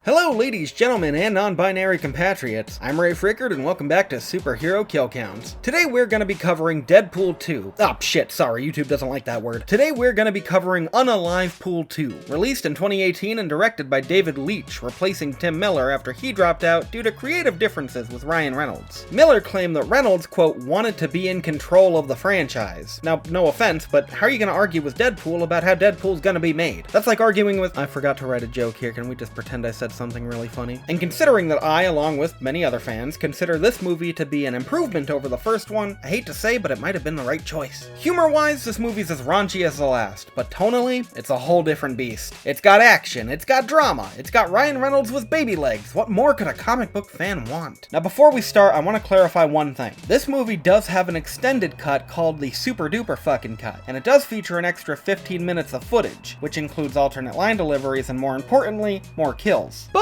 Hello ladies, gentlemen, and non-binary compatriots. I'm Ray Frickard and welcome back to Superhero Kill Counts. Today we're gonna be covering Deadpool 2. Oh shit, sorry, YouTube doesn't like that word. Today we're gonna be covering Unalive Pool 2, released in 2018 and directed by David Leitch, replacing Tim Miller after he dropped out due to creative differences with Ryan Reynolds. Miller claimed that Reynolds, quote, wanted to be in control of the franchise. Now, no offense, but how are you gonna argue with Deadpool about how Deadpool's gonna be made? That's like arguing with— I forgot to write a joke here, can we just pretend I said something really funny? And considering that I, along with many other fans, consider this movie to be an improvement over the first one, I hate to say, but it might have been the right choice. Humor-wise, this movie's as raunchy as the last, but tonally, it's a whole different beast. It's got action, it's got drama, it's got Ryan Reynolds with baby legs. What more could a comic book fan want? Now before we start, I want to clarify one thing. This movie does have an extended cut called the Super Duper Fucking Cut, and it does feature an extra 15 minutes of footage, which includes alternate line deliveries and, more importantly, more kills. But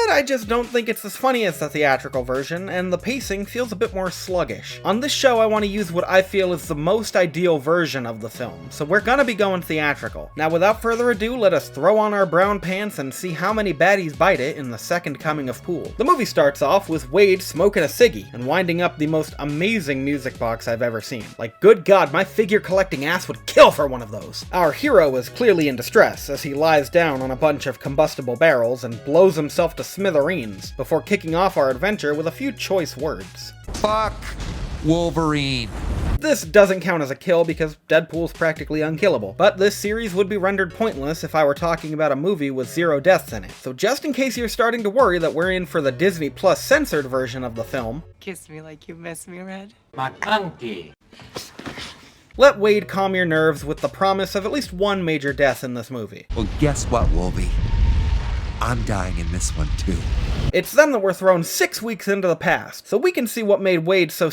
I just don't think it's as funny as the theatrical version, and the pacing feels a bit more sluggish. On this show, I want to use what I feel is the most ideal version of the film, so we're gonna be going theatrical. Now, without further ado, let us throw on our brown pants and see how many baddies bite it in the second coming of Pool. The movie starts off with Wade smoking a ciggy and winding up the most amazing music box I've ever seen. Like, good God, my figure collecting ass would kill for one of those. Our hero is clearly in distress as he lies down on a bunch of combustible barrels and blows himself to smithereens before kicking off our adventure with a few choice words. Fuck Wolverine. This doesn't count as a kill because Deadpool's practically unkillable, but this series would be rendered pointless if I were talking about a movie with 0 deaths in it. So just in case you're starting to worry that we're in for the Disney Plus censored version of the film, kiss me like you miss me, Red. My auntie. let Wade calm your nerves with the promise of at least one major death in this movie. Well, guess what, Wolvie? I'm dying in this one too. It's then that we're thrown 6 weeks into the past, so we can see what made Wade so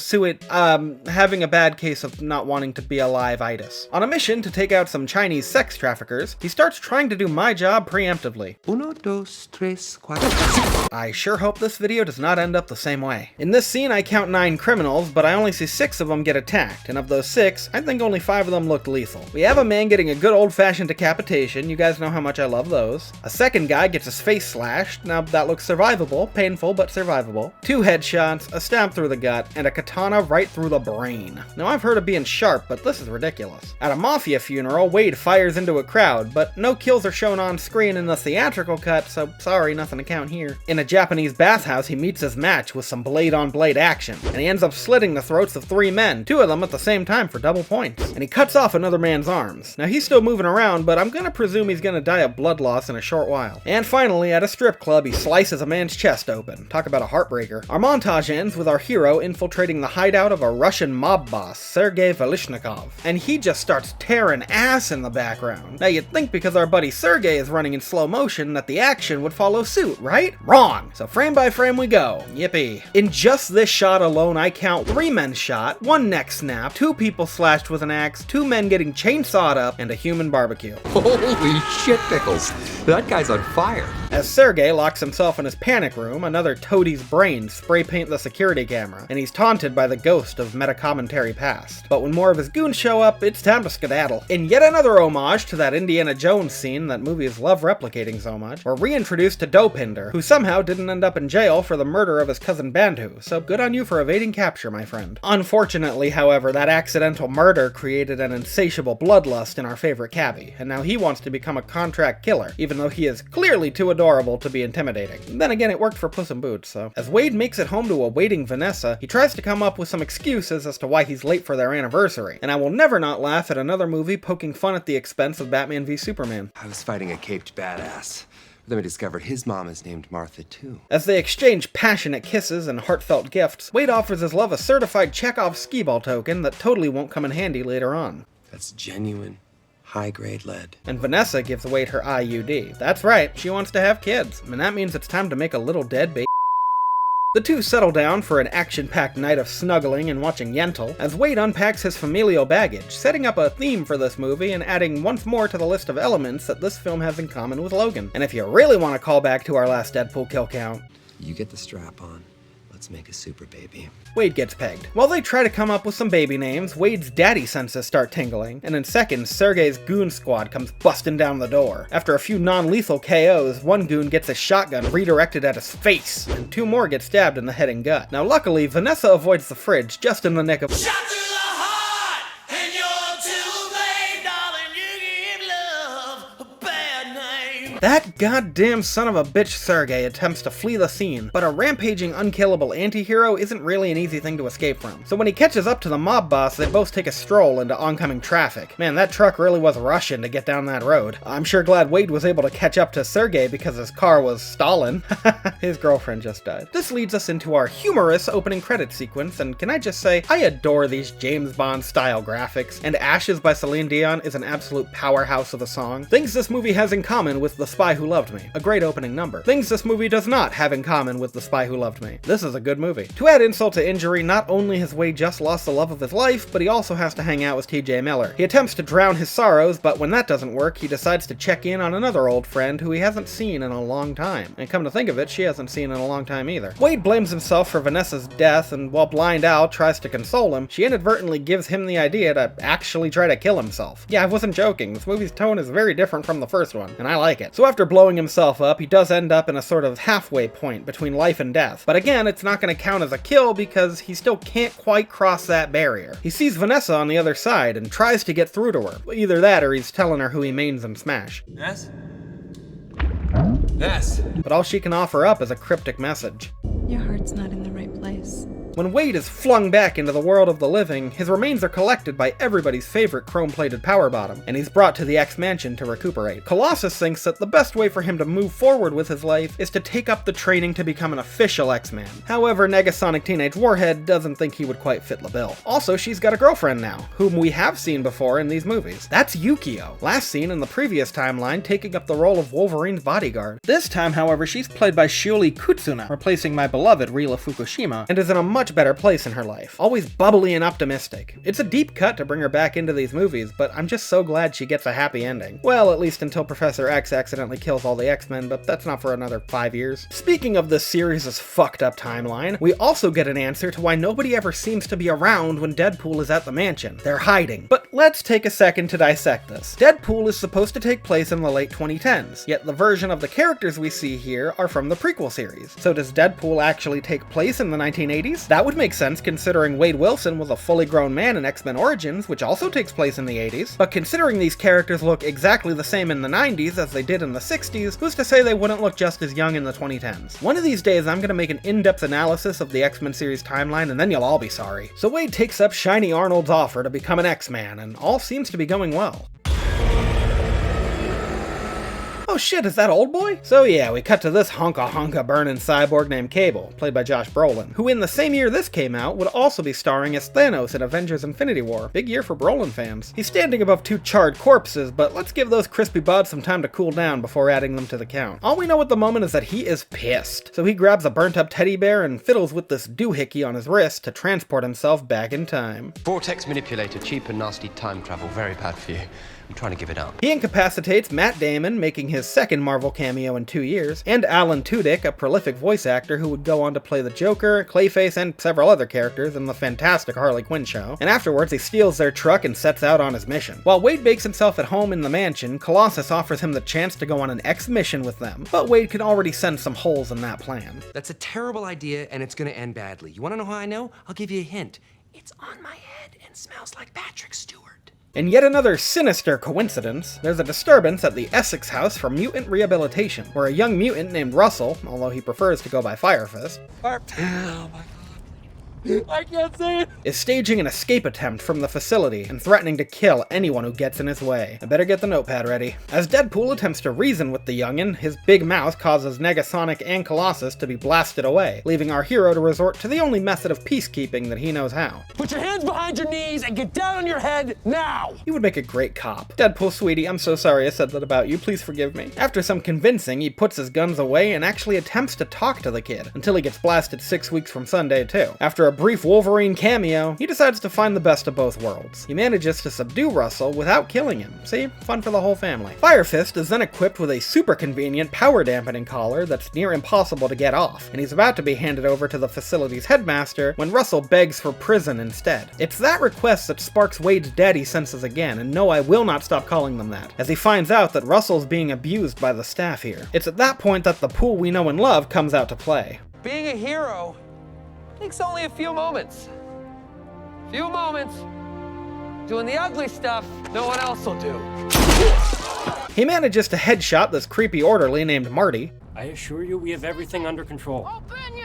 having a bad case of not wanting to be alive-itis. On a mission to take out some Chinese sex traffickers, he starts trying to do my job preemptively. Uno, dos, tres, cuatro. I sure hope this video does not end up the same way. In this scene, I count 9 criminals, but I only see 6 of them get attacked, and of those 6, I think only 5 of them looked lethal. We have a man getting a good old-fashioned decapitation, you guys know how much I love those. A second guy gets his face slashed, now that looks survivable, painful but survivable. 2 headshots, a stab through the gut, and a katana right through the brain. Now I've heard of being sharp, but this is ridiculous. At a mafia funeral, Wade fires into a crowd, but no kills are shown on screen in the theatrical cut, so sorry, nothing to count here. In a Japanese bathhouse, he meets his match with some blade-on-blade action, and he ends up slitting the throats of 3 men, 2 of them at the same time for double points. And he cuts off another man's arms. Now he's still moving around, but I'm gonna presume he's gonna die of blood loss in a short while. And finally, at a strip club, he slices a man's chest open. Talk about a heartbreaker. Our montage ends with our hero infiltrating the hideout of a Russian mob boss, Sergei Velishnikov, and he just starts tearing ass in the background. Now you'd think because our buddy Sergei is running in slow motion that the action would follow suit, right? Wrong! So frame by frame we go. Yippee. In just this shot alone, I count 3 men shot, 1 neck snapped, 2 people slashed with an axe, 2 men getting chainsawed up, and a human barbecue. Holy shit, Pickles. That guy's on fire. As Sergei locks himself in his panic room, another toadie's brains spray paint the security camera, and he's taunted by the ghost of meta-commentary past. But when more of his goons show up, it's time to skedaddle. In yet another homage to that Indiana Jones scene that movies love replicating so much, we're reintroduced to Dopinder, who somehow didn't end up in jail for the murder of his cousin Bantu, so good on you for evading capture, my friend. Unfortunately, however, that accidental murder created an insatiable bloodlust in our favorite cabbie, and now he wants to become a contract killer, even though he is clearly too adorable to be intimidating. Then again, it worked for Puss in Boots, so. As Wade makes it home to a waiting Vanessa, he tries to come up with some excuses as to why he's late for their anniversary, and I will never not laugh at another movie poking fun at the expense of Batman v Superman. I was fighting a caped badass. Then I discovered his mom is named Martha too. As they exchange passionate kisses and heartfelt gifts, Wade offers his love a certified Chekhov skee-ball token that totally won't come in handy later on. That's genuine, high-grade lead. And Vanessa gives Wade her IUD. That's right, she wants to have kids, and that means it's time to make a little dead baby. The two settle down for an action-packed night of snuggling and watching Yentl, as Wade unpacks his familial baggage, setting up a theme for this movie and adding once more to the list of elements that this film has in common with Logan. And if you really want to call back to our last Deadpool kill count, You get the strap on. Let's make a super baby. Wade gets pegged. While they try to come up with some baby names, Wade's daddy senses start tingling, and in seconds, Sergei's goon squad comes busting down the door. After a few non-lethal KOs, one goon gets a shotgun redirected at his face, and 2 more get stabbed in the head and gut. Now luckily, Vanessa avoids the fridge just in the nick of Shot through the heart, and you're too late, darling. You give love a bad name. that goddamn son of a bitch Sergei attempts to flee the scene, but a rampaging, unkillable anti-hero isn't really an easy thing to escape from. So when he catches up to the mob boss, they both take a stroll into oncoming traffic. Man, that truck really was rushing to get down that road. I'm sure glad Wade was able to catch up to Sergei because his car was stalling. His girlfriend just died. This leads us into our humorous opening credit sequence, and can I just say, I adore these James Bond style graphics, and Ashes by Celine Dion is an absolute powerhouse of a song. Things this movie has in common with The Spy Who Loved Me, a great opening number. Things this movie does not have in common with The Spy Who Loved Me. This is a good movie. To add insult to injury, not only has Wade just lost the love of his life, but he also has to hang out with TJ Miller. He attempts to drown his sorrows, but when that doesn't work, he decides to check in on another old friend who he hasn't seen in a long time. And come to think of it, she hasn't seen in a long time either. Wade blames himself for Vanessa's death, and while Blind Al tries to console him, she inadvertently gives him the idea to actually try to kill himself. Yeah, I wasn't joking. This movie's tone is very different from the first one, and I like it. So after blowing himself up, he does end up in a sort of halfway point between life and death. But again, it's not going to count as a kill because he still can't quite cross that barrier. He sees Vanessa on the other side and tries to get through to her. Either that or he's telling her who he mains in Smash. Ness? Ness! But all she can offer up is a cryptic message. Your heart's not in the right place. When Wade is flung back into the world of the living, his remains are collected by everybody's favorite chrome-plated power bottom, and he's brought to the X-Mansion to recuperate. Colossus thinks that the best way for him to move forward with his life is to take up the training to become an official X-Man. However, Negasonic Teenage Warhead doesn't think he would quite fit the bill. Also, she's got a girlfriend now, whom we have seen before in these movies. That's Yukio, last seen in the previous timeline taking up the role of Wolverine's bodyguard. This time, however, she's played by Shioli Kutsuna, replacing my beloved Rila Fukushima, and is in a much better place in her life. Always bubbly and optimistic. It's a deep cut to bring her back into these movies, but I'm just so glad she gets a happy ending. Well, at least until Professor X accidentally kills all the X-Men, but that's not for another 5 years. Speaking of this series' fucked up timeline, we also get an answer to why nobody ever seems to be around when Deadpool is at the mansion. They're hiding. But let's take a second to dissect this. Deadpool is supposed to take place in the late 2010s, yet the version of the characters we see here are from the prequel series. So does Deadpool actually take place in the 1980s? That would make sense considering Wade Wilson was a fully grown man in X-Men Origins, which also takes place in the 80s. But considering these characters look exactly the same in the 90s as they did in the 60s, who's to say they wouldn't look just as young in the 2010s? One of these days I'm gonna make an in-depth analysis of the X-Men series timeline and then you'll all be sorry. So Wade takes up Shiny Arnold's offer to become an X-Man, and all seems to be going well. Oh shit, is that Old Boy? So yeah, we cut to this honka burning cyborg named Cable, played by Josh Brolin, who in the same year this came out would also be starring as Thanos in Avengers Infinity War. Big year for Brolin fans. He's standing above 2 charred corpses, but let's give those crispy buds some time to cool down before adding them to the count. All we know at the moment is that he is pissed, so he grabs a burnt up teddy bear and fiddles with this doohickey on his wrist to transport himself back in time. Vortex manipulator, cheap and nasty time travel, very bad for you. I'm trying to give it up. He incapacitates Matt Damon, making his second Marvel cameo in 2 years, and Alan Tudyk, a prolific voice actor who would go on to play the Joker, Clayface, and several other characters in the fantastic Harley Quinn show. And afterwards, he steals their truck and sets out on his mission. While Wade bakes himself at home in the mansion, Colossus offers him the chance to go on an X-mission with them, but Wade can already sense some holes in that plan. That's a terrible idea, and it's gonna end badly. You wanna know how I know? I'll give you a hint. It's on my head and smells like Patrick Stewart. In yet another sinister coincidence, there's a disturbance at the Essex house for mutant rehabilitation, where a young mutant named Russell, although he prefers to go by Firefist, Oh my god. I can't say it. is staging an escape attempt from the facility and threatening to kill anyone who gets in his way. I better get the notepad ready. As Deadpool attempts to reason with the youngin', his big mouth causes Negasonic and Colossus to be blasted away, leaving our hero to resort to the only method of peacekeeping that he knows how. Put your hands behind your knees and get down on your head now. He would make a great cop. Deadpool, sweetie, I'm so sorry I said that about you, please forgive me. After some convincing, he puts his guns away and actually attempts to talk to the kid, until he gets blasted 6 weeks from Sunday too. After a brief Wolverine cameo, he decides to find the best of both worlds. He manages to subdue Russell without killing him. See? Fun for the whole family. Fire Fist is then equipped with a super convenient power dampening collar that's near impossible to get off, and he's about to be handed over to the facility's headmaster when Russell begs for prison instead. It's that request that sparks Wade's daddy senses again, and no, I will not stop calling them that, as he finds out that Russell's being abused by the staff here. It's at that point that the Pool we know and love comes out to play. Being a hero takes only a few moments. Few moments. Doing the ugly stuff no one else will do. He manages to headshot this creepy orderly named Marty. I assure you we have everything under control.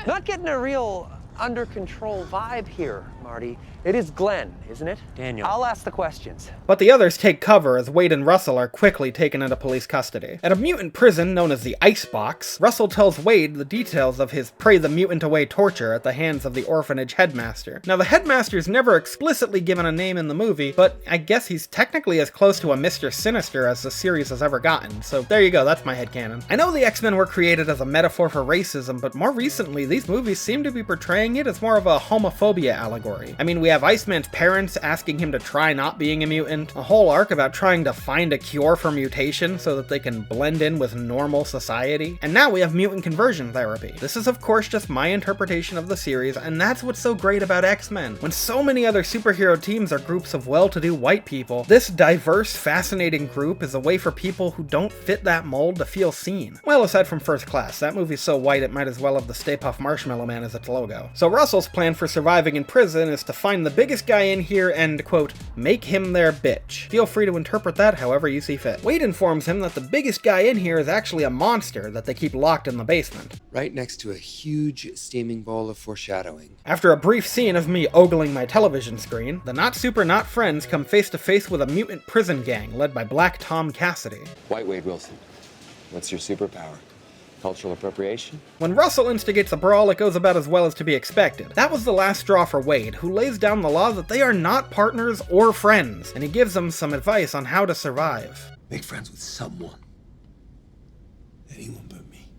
Not getting a real under control vibe here, Marty. It is Glenn, isn't it? Daniel. I'll ask the questions. But the others take cover as Wade and Russell are quickly taken into police custody. At a mutant prison known as the Icebox, Russell tells Wade the details of his pray the mutant away torture at the hands of the orphanage headmaster. Now, the headmaster's never explicitly given a name in the movie, but I guess he's technically as close to a Mr. Sinister as the series has ever gotten, so there you go, that's my headcanon. I know the X-Men were created as a metaphor for racism, but more recently, these movies seem to be portraying it as more of a homophobia allegory. I mean, we have Iceman's parents asking him to try not being a mutant, a whole arc about trying to find a cure for mutation so that they can blend in with normal society, and now we have mutant conversion therapy. This is of course just my interpretation of the series, and that's what's so great about X-Men. When so many other superhero teams are groups of well-to-do white people, this diverse, fascinating group is a way for people who don't fit that mold to feel seen. Well, aside from First Class, that movie's so white it might as well have the Stay Puft Marshmallow Man as its logo. So Russell's plan for surviving in prison is to find the biggest guy in here and, quote, make him their bitch. Feel free to interpret that however you see fit. Wade informs him that the biggest guy in here is actually a monster that they keep locked in the basement. Right next to a huge steaming bowl of foreshadowing. After a brief scene of me ogling my television screen, the not super not friends come face to face with a mutant prison gang led by Black Tom Cassidy. White Wade Wilson, what's your superpower? Cultural appropriation? When Russell instigates a brawl, it goes about as well as to be expected. That was the last straw for Wade, who lays down the law that they are not partners or friends, and he gives them some advice on how to survive. Make friends with someone. Anyone but me.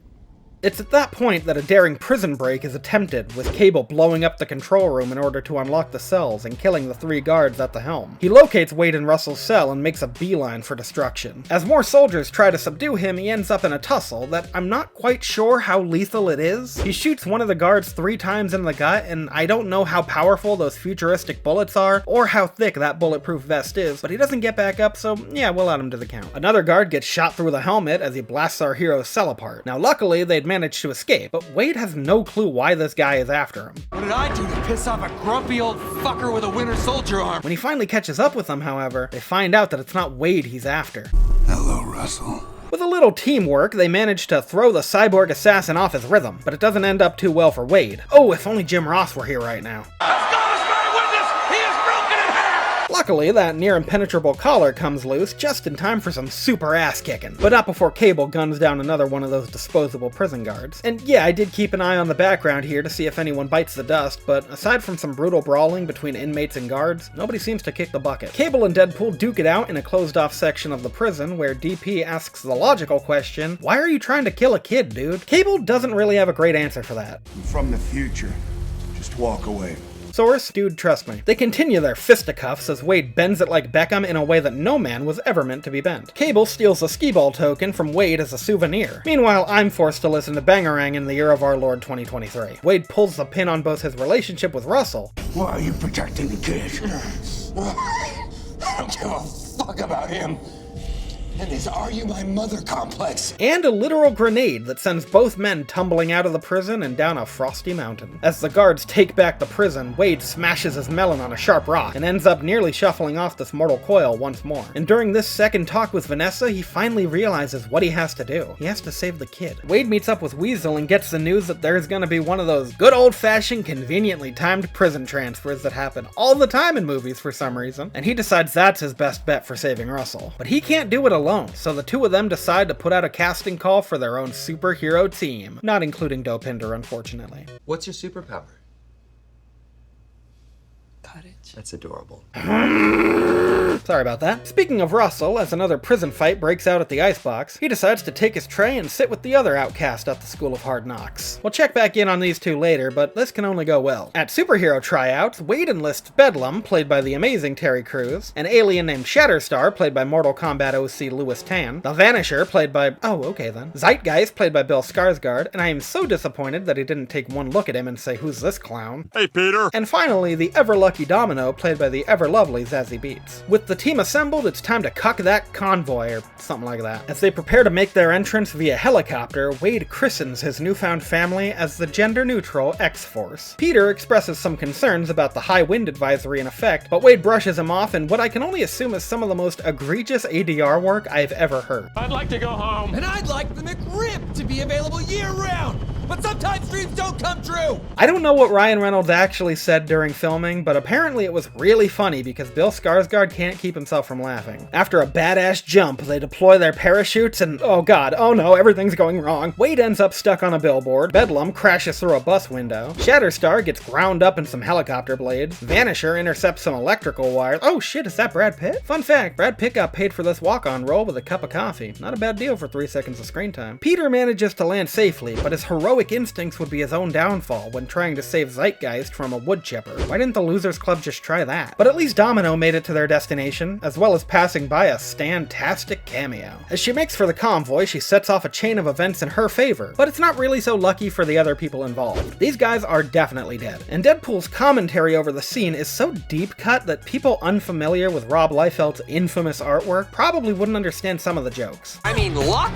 It's at that point that a daring prison break is attempted, with Cable blowing up the control room in order to unlock the cells and killing the 3 guards at the helm. He locates Wade in Russell's cell and makes a beeline for destruction. As more soldiers try to subdue him, he ends up in a tussle that I'm not quite sure how lethal it is. He shoots one of the guards 3 times in the gut, and I don't know how powerful those futuristic bullets are, or how thick that bulletproof vest is, but he doesn't get back up, so yeah, we'll add him to the count. Another guard gets shot through the helmet as he blasts our hero's cell apart. Now luckily, they'd managed to escape, but Wade has no clue why this guy is after him. What did I do to piss off a grumpy old fucker with a Winter Soldier arm? When he finally catches up with them, however, they find out that it's not Wade he's after. Hello, Russell. With a little teamwork, they manage to throw the cyborg assassin off his rhythm, but it doesn't end up too well for Wade. Oh, if only Jim Ross were here right now. Luckily, that near impenetrable collar comes loose just in time for some super ass kicking, but not before Cable guns down another one of those disposable prison guards. And yeah, I did keep an eye on the background here to see if anyone bites the dust, but aside from some brutal brawling between inmates and guards, nobody seems to kick the bucket. Cable and Deadpool duke it out in a closed-off section of the prison where DP asks the logical question, why are you trying to kill a kid, dude? Cable doesn't really have a great answer for that. I'm from the future. Just walk away. Source, dude, trust me. They continue their fisticuffs as Wade bends it like Beckham in a way that no man was ever meant to be bent. Cable steals a skee-ball token from Wade as a souvenir. Meanwhile, I'm forced to listen to Bangarang in the year of our Lord 2023. Wade pulls the pin on both his relationship with Russell. Why are you protecting the kid? I don't give a fuck about him. And this "are you my mother" complex. And a literal grenade that sends both men tumbling out of the prison and down a frosty mountain. As the guards take back the prison, Wade smashes his melon on a sharp rock and ends up nearly shuffling off this mortal coil once more. And during this second talk with Vanessa, he finally realizes what he has to do. He has to save the kid. Wade meets up with Weasel and gets the news that there's gonna be one of those good old-fashioned, conveniently timed prison transfers that happen all the time in movies for some reason. And he decides that's his best bet for saving Russell. But he can't do it alone, so the two of them decide to put out a casting call for their own superhero team. Not including Dopinder, unfortunately. What's your superpower? Cottage. That's adorable. Sorry about that. Speaking of Russell, as another prison fight breaks out at the icebox, he decides to take his tray and sit with the other outcast at the School of Hard Knocks. We'll check back in on these two later, but this can only go well. At superhero tryouts, Wade enlists Bedlam, played by the amazing Terry Crews, an alien named Shatterstar, played by Mortal Kombat OC Louis Tan, the Vanisher, played by... oh, okay then. Zeitgeist, played by Bill Skarsgård, and I am so disappointed that he didn't take one look at him and say, "Who's this clown?" Hey, Peter! And finally, the ever-lucky Domino, played by the ever-lovely Zazie Beetz. With the team assembled, it's time to cuck that convoy, or something like that. As they prepare to make their entrance via helicopter, Wade christens his newfound family as the gender-neutral X-Force. Peter expresses some concerns about the high wind advisory in effect, but Wade brushes him off in what I can only assume is some of the most egregious ADR work I've ever heard. I'd like to go home. And I'd like the McRib to be available year-round, but sometimes dreams don't come true! I don't know what Ryan Reynolds actually said during filming, but apparently it was really funny because Bill Skarsgård can't keep himself from laughing. After a badass jump, they deploy their parachutes and oh god, oh no, everything's going wrong. Wade ends up stuck on a billboard, Bedlam crashes through a bus window, Shatterstar gets ground up in some helicopter blades, Vanisher intercepts some electrical wires. Oh shit, is that Brad Pitt? Fun fact, Brad Pitt got paid for this walk-on role with a cup of coffee. Not a bad deal for 3 seconds of screen time. Peter manages to land safely, but his heroic instincts would be his own downfall when trying to save Zeitgeist from a wood chipper. Why didn't the Losers Club just try that? But at least Domino made it to their destination, as well as passing by a Stan-tastic cameo. As she makes for the convoy, she sets off a chain of events in her favor, but it's not really so lucky for the other people involved. These guys are definitely dead. And Deadpool's commentary over the scene is so deep cut that people unfamiliar with Rob Liefeld's infamous artwork probably wouldn't understand some of the jokes. I mean, luck?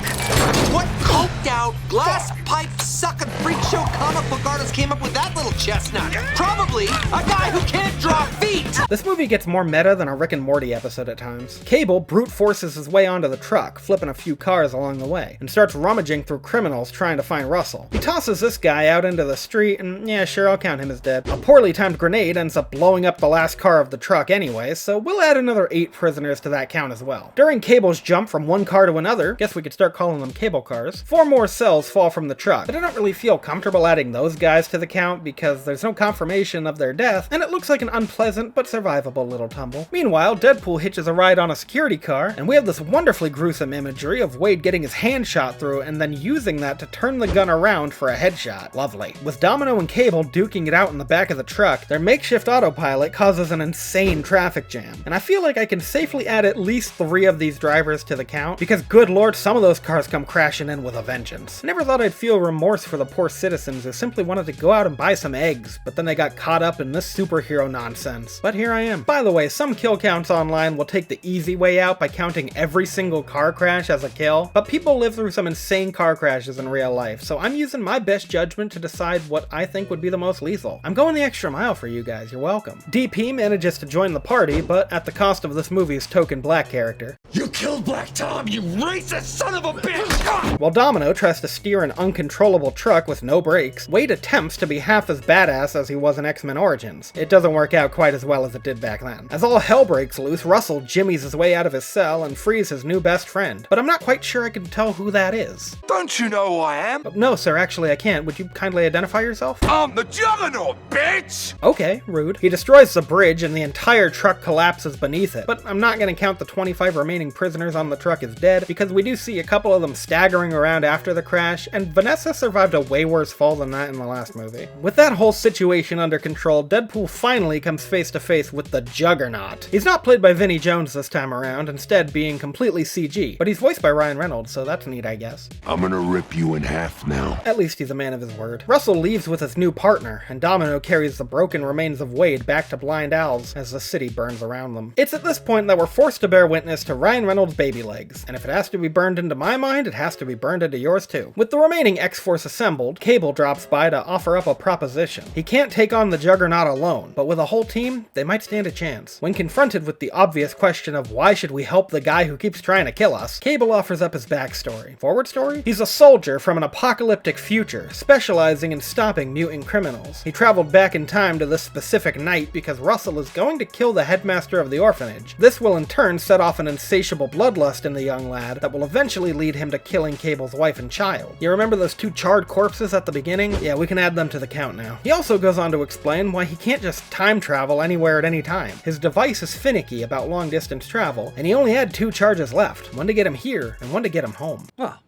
What coked out, glass pipe sucking freak show comic book artist came up with that little chestnut? Probably a guy who can't draw feet! This movie gets more meta than a Rick and Morty episode at times. Cable brute forces his way onto the truck, flipping a few cars along the way, and starts rummaging through criminals trying to find Russell. He tosses this guy out into the street, and yeah, sure, I'll count him as dead. A poorly timed grenade ends up blowing up the last car of the truck anyway, so we'll add another 8 prisoners to that count as well. During Cable's jump from one car to another, guess we could start calling them cable cars, 4 more cells fall from the truck, but I don't really feel comfortable adding those guys to the count because there's no confirmation of their death, and it looks like an unpleasant but survivable little tumble. Meanwhile, Deadpool hitches a ride on a security car, and we have this wonderfully gruesome imagery of Wade getting his hand shot through and then using that to turn the gun around for a headshot. Lovely. With Domino and Cable duking it out in the back of the truck, their makeshift autopilot causes an insane traffic jam, and I feel like I can safely add at least 3 of these drivers to the count, because good lord, some of those cars come crashing in with a vengeance. I never thought I'd feel remorse for the poor citizens who simply wanted to go out and buy some eggs, but then they got caught up in this superhero nonsense. But here I am. By the way, some kill counts online will take the easy way out by counting every single car crash as a kill, but people live through some insane car crashes in real life, so I'm using my best judgment to decide what I think would be the most lethal. I'm going the extra mile for you guys, you're welcome. DP manages to join the party, but at the cost of this movie's token black character. You killed Black Tom, you racist son of a bitch! While Domino tries to steer an uncontrollable truck with no brakes, Wade attempts to be half as badass as he was in X-Men Origins. It doesn't work out quite as well as it did back then. As all hell breaks loose, Russell jimmies his way out of his cell and frees his new best friend, but I'm not quite sure I can tell who that is. Don't you know who I am? No, sir, actually I can't. Would you kindly identify yourself? I'm the Juggernaut, bitch! Okay, rude. He destroys the bridge and the entire truck collapses beneath it, but I'm not gonna count the 25 remaining prisoners on the truck as dead, because we do see a couple of them staggering around after the crash, and Vanessa survived a way worse fall than that in the last movie. With that whole situation under control, Deadpool finally comes face to face with the Juggernaut. He's not played by Vinnie Jones this time around, instead being completely CG, but he's voiced by Ryan Reynolds, so that's neat, I guess. I'm gonna rip you in half now. At least he's a man of his word. Russell leaves with his new partner, and Domino carries the broken remains of Wade back to Blind Owl's as the city burns around them. It's at this point that we're forced to bear witness to Ryan Reynolds' baby legs, and if it has to be burned into my mind, it has to be burned into yours too. With the remaining X-Force assembled, Cable drops by to offer up a proposition. He can't take on the Juggernaut alone, but with a whole team, they might stand a chance. When confronted with the obvious question of why should we help the guy who keeps trying to kill us, Cable offers up his backstory. Forward story? He's a soldier from an apocalyptic future, specializing in stopping mutant criminals. He traveled back in time to this specific night because Russell is going to kill the headmaster of the orphanage. This will in turn set off an insatiable instill bloodlust in the young lad that will eventually lead him to killing Cable's wife and child. You remember those 2 charred corpses at the beginning? Yeah, we can add them to the count now. He also goes on to explain why he can't just time travel anywhere at any time. His device is finicky about long distance travel, and he only had 2 charges left, one to get him here and one to get him home. Well,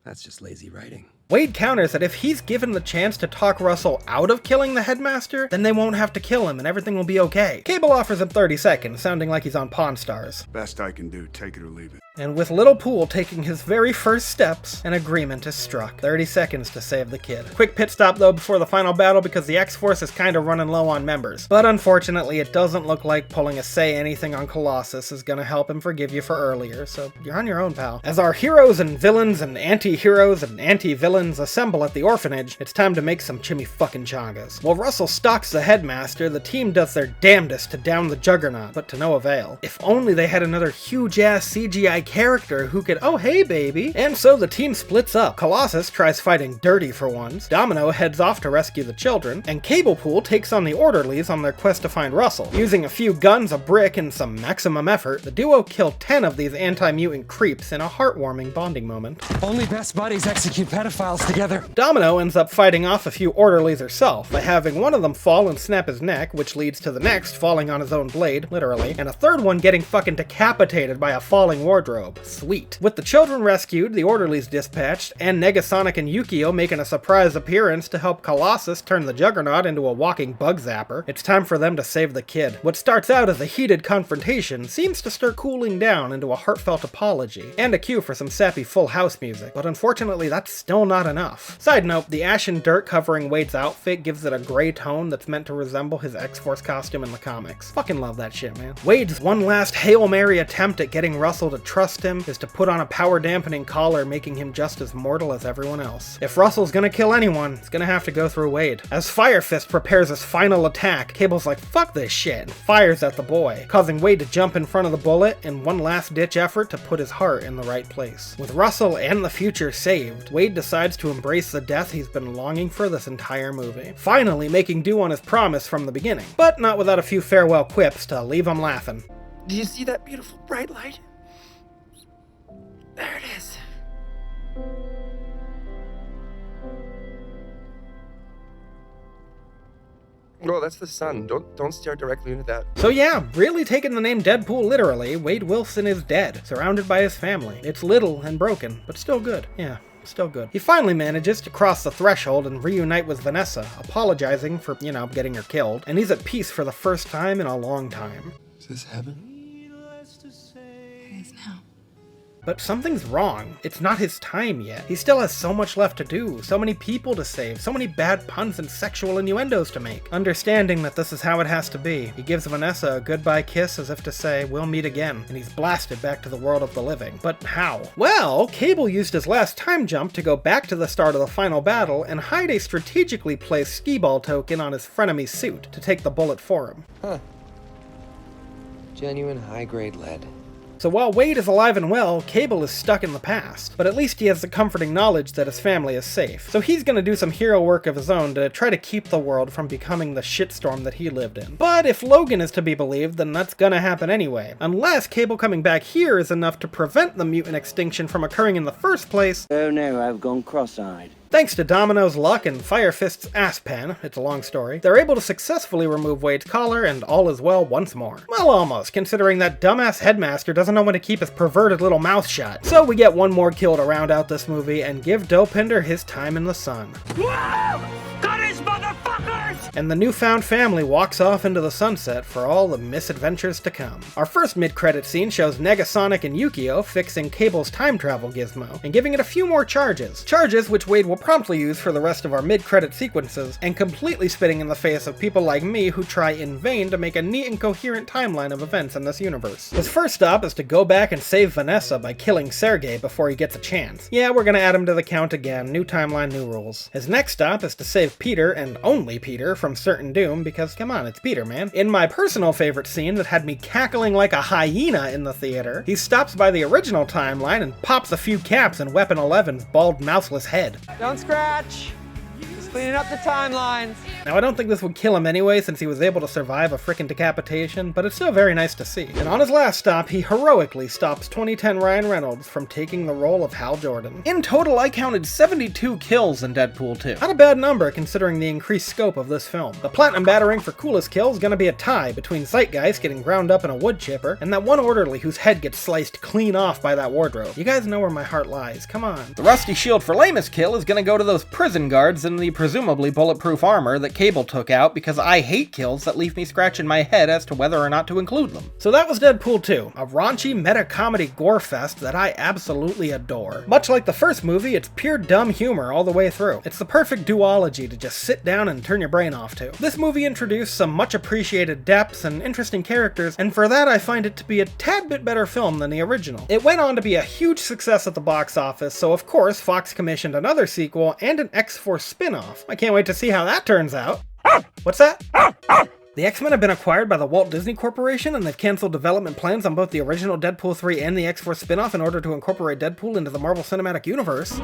that's just lazy writing. Wade counters that if he's given the chance to talk Russell out of killing the headmaster, then they won't have to kill him and everything will be okay. Cable offers him 30 seconds, sounding like he's on Pawn Stars. Best I can do, take it or leave it. And with Little Pool taking his very first steps, an agreement is struck. 30 seconds to save the kid. Quick pit stop though before the final battle because the X-Force is kinda running low on members. But unfortunately, it doesn't look like pulling a say anything on Colossus is gonna help him forgive you for earlier, so you're on your own, pal. As our heroes and villains and anti-heroes and anti-villains assemble at the orphanage, it's time to make some chimifucking-changas. While Russell stalks the headmaster, the team does their damnedest to down the Juggernaut, but to no avail. If only they had another huge-ass CGI character who could, oh hey baby. And so the team splits up. Colossus tries fighting dirty for once, Domino heads off to rescue the children, and Cablepool takes on the orderlies on their quest to find Russell. Using a few guns, a brick, and some maximum effort, the duo kill 10 of these anti-mutant creeps in a heartwarming bonding moment. Only best buddies execute pedophiles together. Domino ends up fighting off a few orderlies herself by having one of them fall and snap his neck, which leads to the next falling on his own blade, literally, and a third one getting fucking decapitated by a falling wardrobe. Sweet. With the children rescued, the orderlies dispatched, and Negasonic and Yukio making a surprise appearance to help Colossus turn the Juggernaut into a walking bug zapper, it's time for them to save the kid. What starts out as a heated confrontation seems to start cooling down into a heartfelt apology, and a cue for some sappy Full House music, but unfortunately that's still not enough. Side note, the ash and dirt covering Wade's outfit gives it a gray tone that's meant to resemble his X-Force costume in the comics. Fucking love that shit, man. Wade's one last Hail Mary attempt at getting Russell to trust him is to put on a power dampening collar, making him just as mortal as everyone else. If Russell's gonna kill anyone, it's gonna have to go through Wade. As Fire Fist prepares his final attack, Cable's like, fuck this shit, and fires at the boy, causing Wade to jump in front of the bullet in one last ditch effort to put his heart in the right place. With Russell and the future saved, Wade decides to embrace the death he's been longing for this entire movie, finally making do on his promise from the beginning, but not without a few farewell quips to leave him laughing. Do you see that beautiful bright light? There it is. No, that's the sun. Don't stare directly into that. So yeah, really taking the name Deadpool literally, Wade Wilson is dead, surrounded by his family. It's little and broken, but still good. Yeah. Still good. He finally manages to cross the threshold and reunite with Vanessa, apologizing for, getting her killed, and he's at peace for the first time in a long time. Is this heaven? It is now. But something's wrong. It's not his time yet. He still has so much left to do, so many people to save, so many bad puns and sexual innuendos to make. Understanding that this is how it has to be, he gives Vanessa a goodbye kiss as if to say, we'll meet again, and he's blasted back to the world of the living. But how? Well, Cable used his last time jump to go back to the start of the final battle and hide a strategically placed skee-ball token on his frenemy's suit to take the bullet for him. Huh. Genuine high-grade lead. So while Wade is alive and well, Cable is stuck in the past, but at least he has the comforting knowledge that his family is safe. So he's gonna do some hero work of his own to try to keep the world from becoming the shitstorm that he lived in. But if Logan is to be believed, then that's gonna happen anyway. Unless Cable coming back here is enough to prevent the mutant extinction from occurring in the first place. Oh no, I've gone cross-eyed. Thanks to Domino's luck and Fire Fist's ass pen, it's a long story, they're able to successfully remove Wade's collar and all is well once more. Well, almost, considering that dumbass headmaster doesn't know when to keep his perverted little mouth shut. So we get one more kill to round out this movie and give Dopinder his time in the sun. Whoa! Got his motherfuckers! And the newfound family walks off into the sunset for all the misadventures to come. Our first mid-credit scene shows Negasonic and Yukio fixing Cable's time travel gizmo and giving it a few more charges. Charges which Wade will promptly use for the rest of our mid-credit sequences, and completely spitting in the face of people like me who try in vain to make a neat and coherent timeline of events in this universe. His first stop is to go back and save Vanessa by killing Sergei before he gets a chance. Yeah, we're gonna add him to the count again, new timeline, new rules. His next stop is to save Peter, and only Peter, from certain doom, because come on, it's Peter, man. In my personal favorite scene that had me cackling like a hyena in the theater, he stops by the original timeline and pops a few caps in Weapon 11's bald, mouthless head. Don't scratch. Just cleaning up the timelines. Now I don't think this would kill him anyway since he was able to survive a frickin' decapitation, but it's still very nice to see. And on his last stop, he heroically stops 2010 Ryan Reynolds from taking the role of Hal Jordan. In total, I counted 72 kills in Deadpool 2. Not a bad number considering the increased scope of this film. The platinum battering for coolest kill is gonna be a tie between Zeitgeist getting ground up in a wood chipper and that one orderly whose head gets sliced clean off by that wardrobe. You guys know where my heart lies, come on. The rusty shield for lamest kill is gonna go to those prison guards in the presumably bulletproof armor that Cable took out because I hate kills that leave me scratching my head as to whether or not to include them. So that was Deadpool 2, a raunchy meta-comedy gore fest that I absolutely adore. Much like the first movie, it's pure dumb humor all the way through. It's the perfect duology to just sit down and turn your brain off to. This movie introduced some much appreciated depths and interesting characters, and for that I find it to be a tad bit better film than the original. It went on to be a huge success at the box office, so of course Fox commissioned another sequel and an X-Force spin-off. I can't wait to see how that turns out. What's that? The X-Men have been acquired by the Walt Disney Corporation, and they've canceled development plans on both the original Deadpool 3 and the X-Force spin-off in order to incorporate Deadpool into the Marvel Cinematic Universe.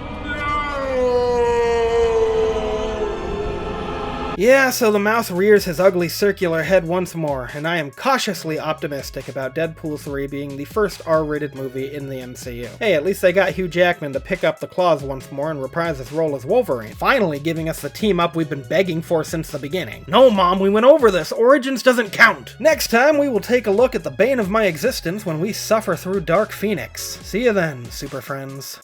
Yeah, so the mouse rears his ugly circular head once more, and I am cautiously optimistic about Deadpool 3 being the first R-rated movie in the MCU. Hey, at least they got Hugh Jackman to pick up the claws once more and reprise his role as Wolverine, finally giving us the team-up we've been begging for since the beginning. No, Mom, we went over this. Origins doesn't count! Next time, we will take a look at the bane of my existence when we suffer through Dark Phoenix. See you then, Super Friends.